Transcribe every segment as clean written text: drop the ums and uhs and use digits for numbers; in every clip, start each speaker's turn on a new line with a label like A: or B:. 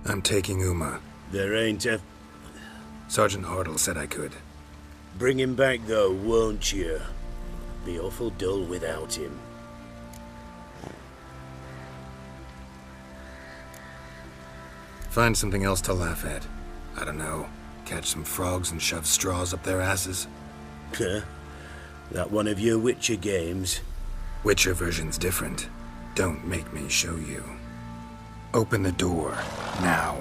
A: I'm taking Umaaaa.
B: There ain't a...
A: Sergeant Hartle said I could.
B: Bring him back though, won't you? Be awful dull without him.
A: Find something else to laugh at. I don't know. Catch some frogs and shove straws up their asses.
B: Huh? That one of your Witcher games?
A: Witcher version's different. Don't make me show you. Open the door, now.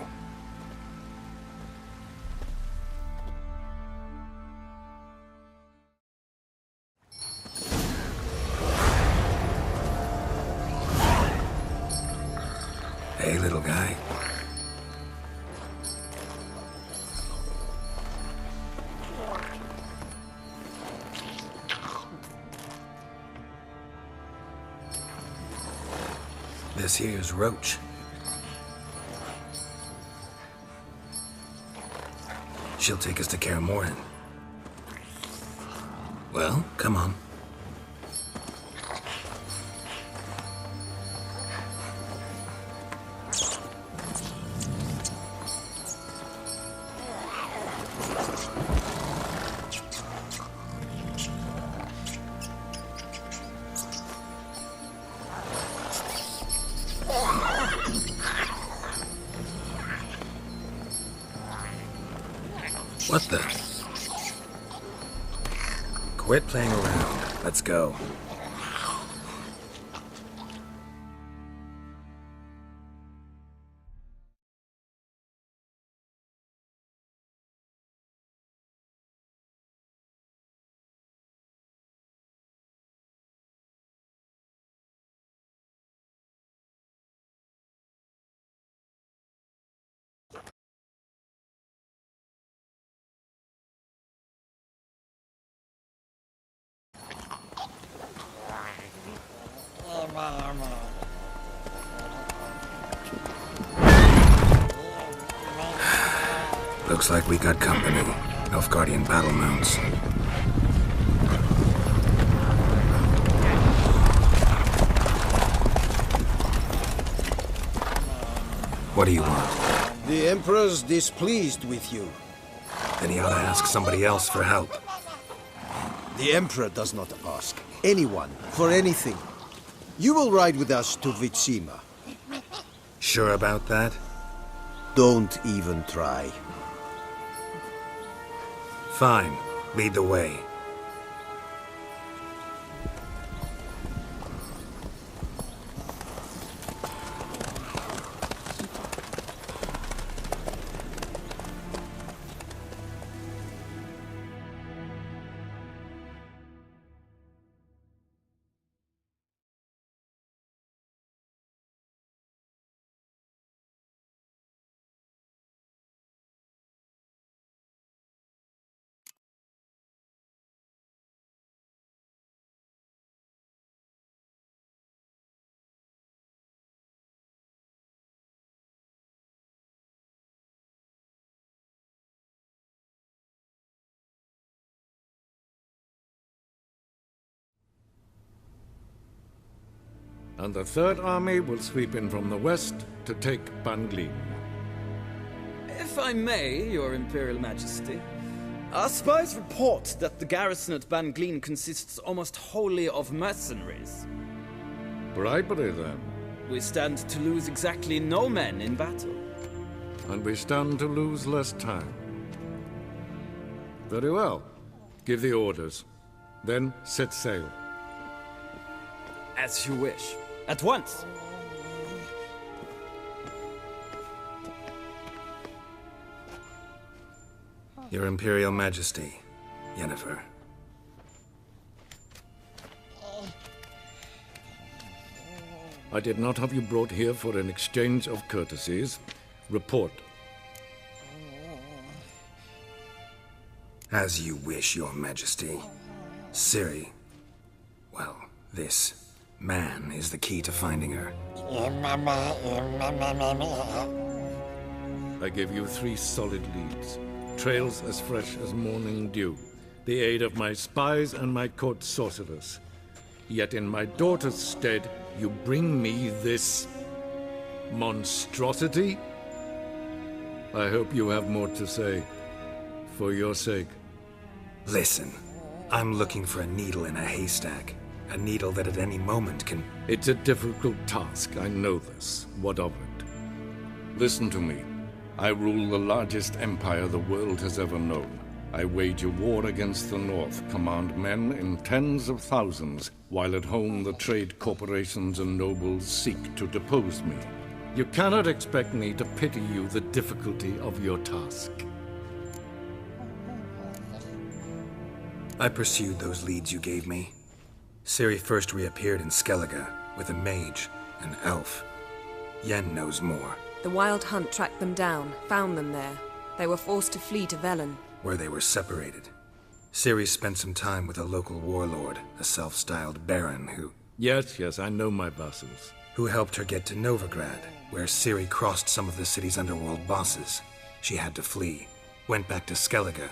A: Hey, little guy. This here's Roach. She'll take us to Kaer Morhen. Well, come on. What the? Quit playing around. Let's go. Looks like we got company. Nilfgaardian battle mounts. What do you want?
C: The Emperor's displeased with you.
A: Then he ought to ask somebody else for help.
C: The Emperor does not ask anyone for anything. You will ride with us to Vitsima.
A: Sure about that?
C: Don't even try.
A: Fine. Lead the way.
D: And the Third Army will sweep in from the west to take Banglin.
E: If I may, Your Imperial Majesty, our spies report that the garrison at Banglin consists almost wholly of mercenaries.
D: Bribery, then.
E: We stand to lose exactly no men in battle.
D: And we stand to lose less time. Very well. Give the orders. Then set sail.
E: As you wish. At once!
A: Your Imperial Majesty, Yennefer.
D: I did not have you brought here for an exchange of courtesies. Report.
A: As you wish, Your Majesty. Ciri. Well, this man is the key to finding her.
D: I gave you 3 solid leads. Trails as fresh as morning dew. The aid of my spies and my court sorcerers. Yet in my daughter's stead, you bring me this monstrosity? I hope you have more to say. For your sake.
A: Listen, I'm looking for a needle in a haystack. A needle that at any moment can...
D: It's a difficult task, I know this. What of it? Listen to me. I rule the largest empire the world has ever known. I wage a war against the North, command men in tens of thousands, while at home the trade corporations and nobles seek to depose me. You cannot expect me to pity you the difficulty of your task.
A: I pursued those leads you gave me. Ciri first reappeared in Skellige with a mage, an elf. Yen knows more.
F: The Wild Hunt tracked them down, found them there. They were forced to flee to Velen.
A: Where they were separated. Ciri spent some time with a local warlord, a self-styled baron who...
D: Yes, I know my vassals.
A: Who helped her get to Novigrad, where Ciri crossed some of the city's underworld bosses. She had to flee, went back to Skellige,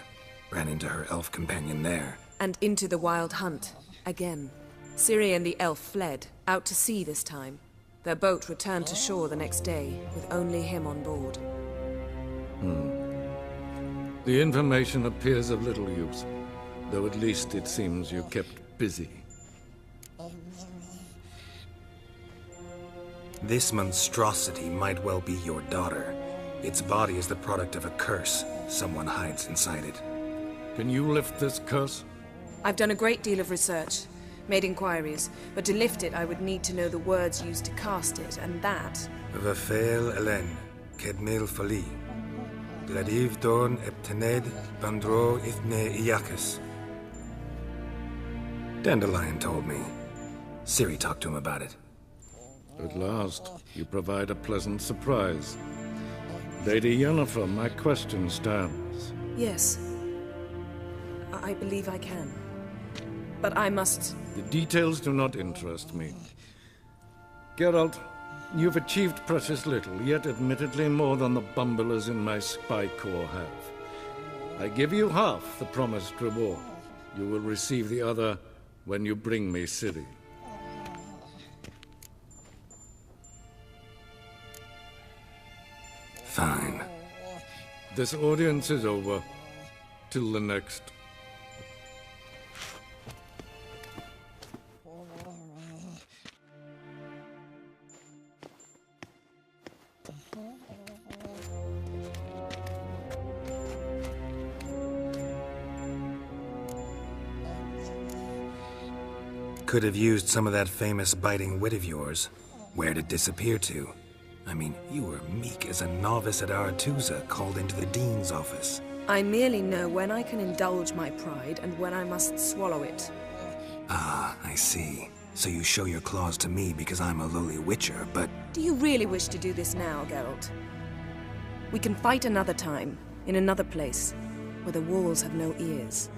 A: ran into her elf companion there.
F: And into the Wild Hunt, again. Ciri and the elf fled, out to sea this time. Their boat returned to shore the next day, with only him on board.
D: The information appears of little use, though at least it seems you kept busy.
A: This monstrosity might well be your daughter. Its body is the product of a curse. Someone hides inside it.
D: Can you lift this curse?
F: I've done a great deal of research, made inquiries, but to lift it I would need to know the words used to cast it, and that...
A: Vafael Elen, Kedmil Fali. Gladiv Dorn Eptened Bandro Ithne Iakis. Dandelion told me. Ciri talked to him about it.
D: At last, you provide a pleasant surprise. Lady Yennefer, my question stands.
F: Yes. I believe I can. But I must...
D: The details do not interest me. Geralt, you've achieved precious little, yet admittedly more than the bumblers in my spy corps have. I give you half the promised reward. You will receive the other when you bring me Ciri.
A: Fine.
D: This audience is over. Till the next.
A: Could have used some of that famous biting wit of yours. Where'd it disappear to? I mean, you were meek as a novice at Aretuza called into the Dean's office.
F: I merely know when I can indulge my pride and when I must swallow it.
A: Ah, I see. So you show your claws to me because I'm a lowly witcher, but...
F: Do you really wish to do this now, Geralt? We can fight another time, in another place, where the walls have no ears.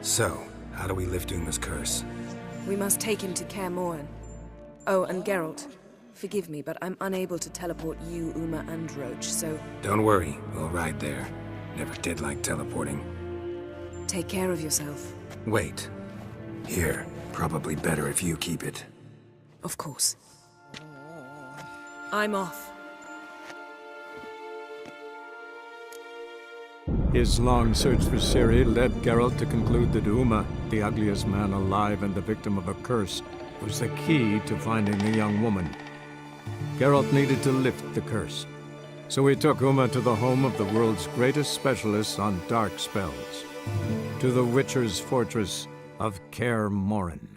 A: So, how do we lift Uma's curse?
F: We must take him to Kaer Morhen. Oh, and Geralt, forgive me, but I'm unable to teleport you, Umaaaa, and Roach, so...
A: Don't worry, we'll ride there. Never did like teleporting.
F: Take care of yourself.
A: Wait. Here, probably better if you keep it.
F: Of course. I'm off.
G: His long search for Ciri led Geralt to conclude that Umaaaa, the ugliest man alive and the victim of a curse, was the key to finding the young woman. Geralt needed to lift the curse, so he took Umaaaa to the home of the world's greatest specialists on dark spells, to the Witcher's fortress of Kaer Morhen.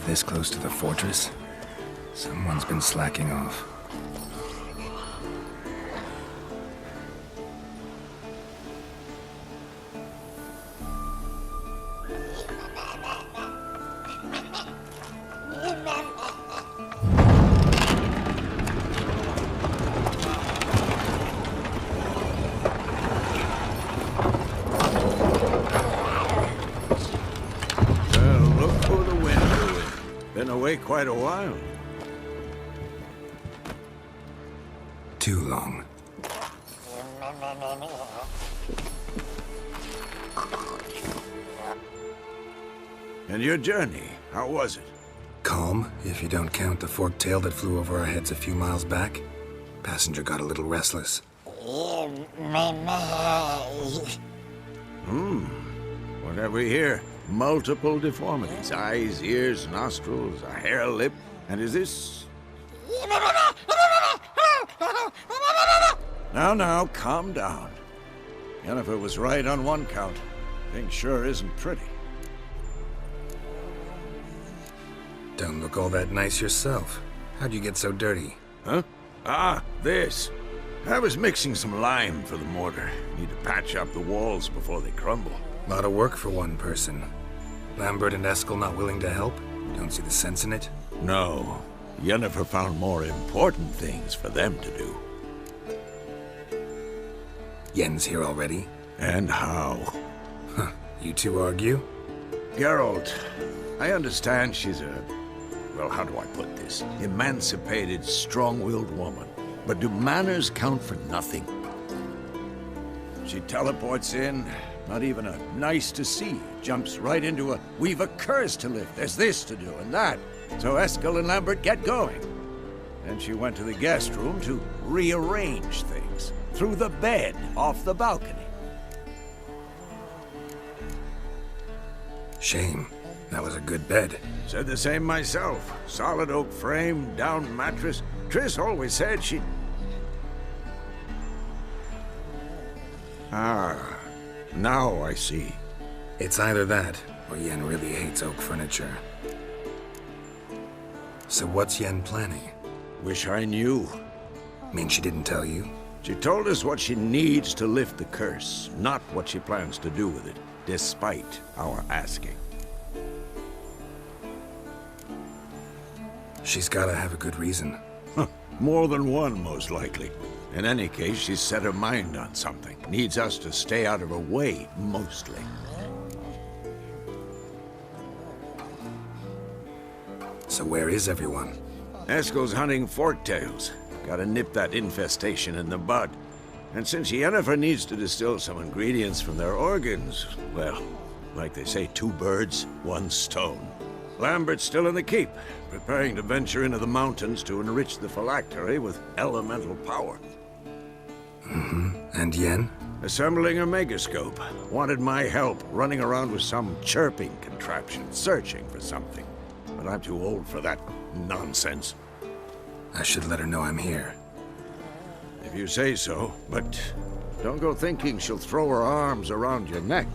A: this close to the fortress? Someone's been slacking off.
C: Quite a while.
A: Too long.
C: And your journey, how was it?
A: Calm, if you don't count the forked tail that flew over our heads a few miles back. Passenger got a little restless.
C: What have we here? Multiple deformities. Eyes, ears, nostrils, a hair lip. And is this... Now, calm down. Yennefer was right on one count. Thing sure isn't pretty.
A: Don't look all that nice yourself. How'd you get so dirty?
C: Huh? Ah, this. I was mixing some lime for the mortar. Need to patch up the walls before they crumble.
A: A lot of work for one person. Lambert and Eskel not willing to help? Don't see the sense in it?
C: No. Yennefer found more important things for them to do.
A: Yen's here already?
C: And how?
A: Huh. You two argue?
C: Geralt, I understand she's a... well, how do I put this? Emancipated, strong-willed woman. But do manners count for nothing? She teleports in, not even a nice to see. Jumps right into a, we've a curse to lift, there's this to do and that. So Eskel and Lambert get going. Then she went to the guest room to rearrange things. Through the bed, off the balcony.
A: Shame. That was a good bed.
C: Said the same myself. Solid oak frame, down mattress. Triss always said she'd... Ah, now I see.
A: It's either that, or Yen really hates oak furniture. So what's Yen planning?
C: Wish I knew.
A: Mean she didn't tell you?
C: She told us what she needs to lift the curse, not what she plans to do with it, despite our asking.
A: She's gotta have a good reason.
C: More than one, most likely. In any case, she's set her mind on something. Needs us to stay out of her way, mostly.
A: So where is everyone?
C: Eskel's hunting forktails. Gotta nip that infestation in the bud. And since Yennefer needs to distill some ingredients from their organs, well, like they say, 2 birds, 1 stone. Lambert's still in the keep, preparing to venture into the mountains to enrich the phylactery with elemental power.
A: And Yen?
C: Assembling a megascope. Wanted my help running around with some chirping contraption, searching for something. But I'm too old for that nonsense.
A: I should let her know I'm here.
C: If you say so, but don't go thinking she'll throw her arms around your neck.